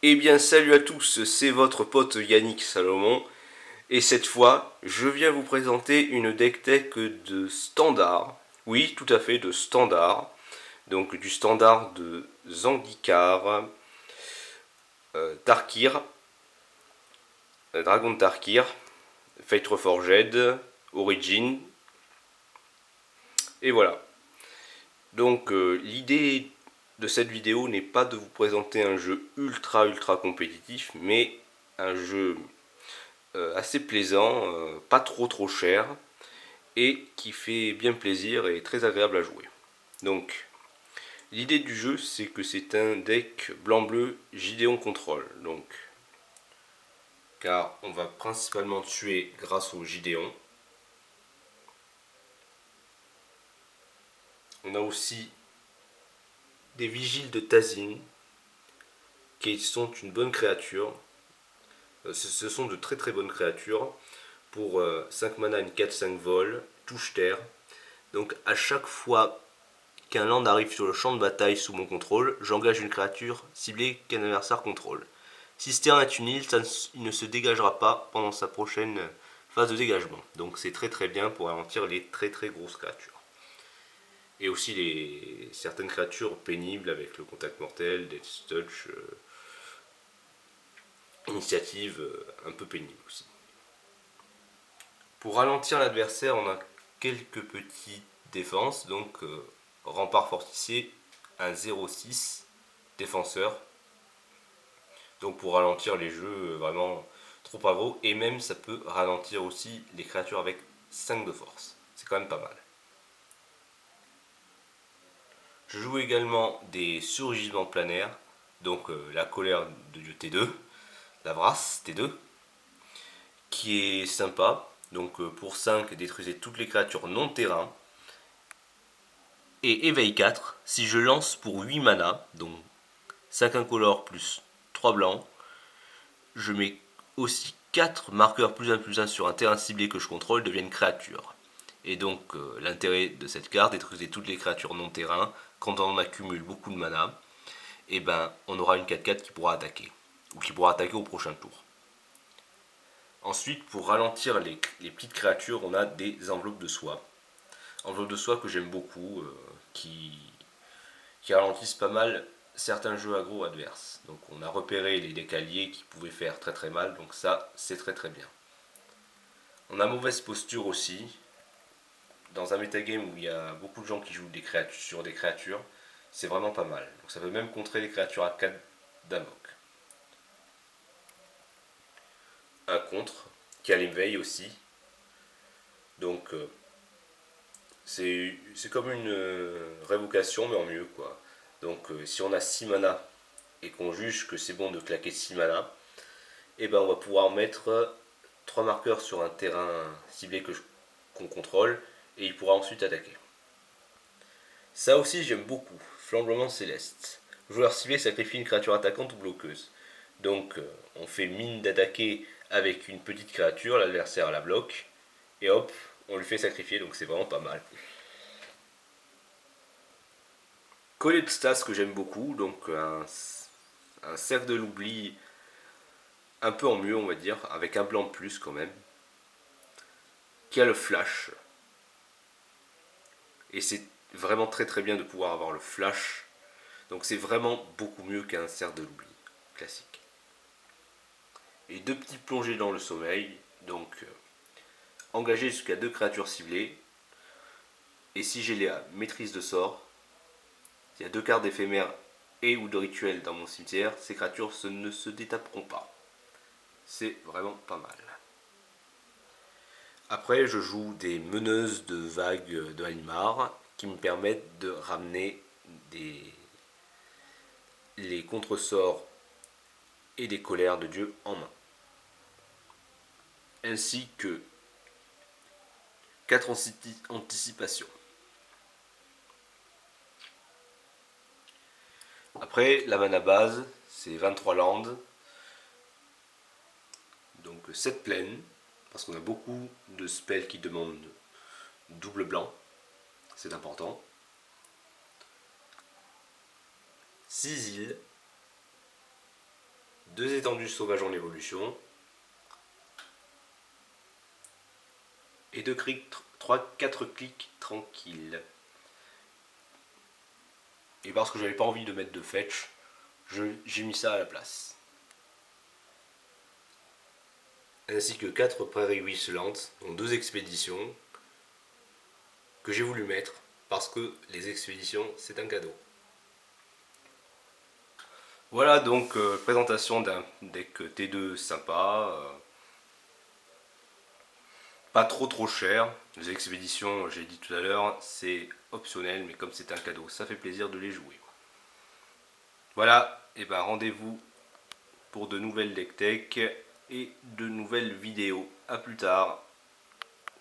Eh bien salut à tous, c'est votre pote Yannick Salomon et cette fois je viens vous présenter une deck tech de standard. Oui, tout à fait de standard. Donc du standard de Zendikar, Tarkir, Dragon de Tarkir, Fate Reforged, Origin. Et voilà. Donc l'idée de cette vidéo n'est pas de vous présenter un jeu ultra compétitif, mais un jeu assez plaisant, pas trop cher, et qui fait bien plaisir et très agréable à jouer. Donc, l'idée du jeu, c'est que c'est un deck blanc-bleu Gideon Control. Donc, car on va principalement tuer grâce au Gideon. On a aussi des vigiles de Tazin, qui sont une bonne créature. Ce sont de très bonnes créatures. Pour 5 mana, une 4-5 vol, touche terre. Donc à chaque fois qu'un land arrive sur le champ de bataille sous mon contrôle, j'engage une créature ciblée qu'un adversaire contrôle. Si ce terrain est une île, il ne se dégagera pas pendant sa prochaine phase de dégagement. Donc c'est très bien pour ralentir les très grosses créatures. Et aussi certaines créatures pénibles avec le contact mortel, Death Touch, initiative un peu pénible aussi. Pour ralentir l'adversaire, on a quelques petites défenses. Donc rempart fortifié, un 0-6 défenseur. Donc pour ralentir les jeux vraiment trop aggro. Et même ça peut ralentir aussi les créatures avec 5 de force. C'est quand même pas mal. Je joue également des surgissements planaires. Donc la colère de dieu T2. La Vrasse T2. Qui est sympa. Donc pour 5, détruisez toutes les créatures non terrain. Et éveil 4, si je lance pour 8 mana, donc 5 incolores plus 3 blancs, je mets aussi 4 marqueurs +1/+1 sur un terrain ciblé que je contrôle deviennent créatures. Et donc l'intérêt de cette carte est de détruire toutes les créatures non terrain. Quand on accumule beaucoup de mana, et ben on aura une 4/4 qui pourra attaquer. Ou qui pourra attaquer au prochain tour. Ensuite, pour ralentir les petites créatures, on a des enveloppes de soie. Enveloppes de soie que j'aime beaucoup, qui ralentissent pas mal certains jeux aggro adverses. Donc on a repéré les decks alliés qui pouvaient faire très mal, donc ça c'est très bien. On a mauvaise posture aussi. Dans un metagame où il y a beaucoup de gens qui jouent sur des créatures, c'est vraiment pas mal. Donc ça peut même contrer les créatures à 4 d'invoque. Un contre, qui a l'éveil aussi. Donc c'est comme une révocation mais en mieux quoi. Donc si on a 6 mana et qu'on juge que c'est bon de claquer 6 mana, et ben on va pouvoir mettre 3 marqueurs sur un terrain ciblé qu'on contrôle et il pourra ensuite attaquer. Ça aussi j'aime beaucoup, Flambement Céleste. Joueur ciblé sacrifie une créature attaquante ou bloqueuse. Donc on fait mine d'attaquer avec une petite créature, l'adversaire la bloque, et hop, on lui fait sacrifier, donc c'est vraiment pas mal. Collet de Stas que j'aime beaucoup, donc un cercle de l'oubli un peu en mieux on va dire, avec un blanc de plus quand même, qui a le flash. Et c'est vraiment très bien de pouvoir avoir le flash. Donc c'est vraiment beaucoup mieux qu'un cercle de l'oubli classique. Et 2 petits plongées dans le sommeil, donc engager jusqu'à 2 créatures ciblées. Et si j'ai la maîtrise de sort, s'il y a 2 cartes d'éphémère et ou de rituel dans mon cimetière, ces créatures ne se détaperont pas. C'est vraiment pas mal. Après, je joue des meneuses de vagues de Halimar qui me permettent de ramener les contre-sorts et des colères de Dieu en main. Ainsi que 4 anticipations. Après, la mana base, c'est 23 landes. Donc 7 plaines, parce qu'on a beaucoup de spells qui demandent double blanc. C'est important. 6 îles. 2 étendues sauvages en évolution. Et 4 clics tranquilles. Et parce que j'avais pas envie de mettre de fetch, j'ai mis ça à la place. Ainsi que 4 prairies ruisselantes, dont 2 expéditions, que j'ai voulu mettre parce que les expéditions c'est un cadeau. Voilà donc présentation d'un deck T2 sympa, pas trop cher. Les expéditions, j'ai dit tout à l'heure, c'est optionnel, mais comme c'est un cadeau, ça fait plaisir de les jouer. Voilà, et ben rendez-vous pour de nouvelles deck tech et de nouvelles vidéos. A plus tard.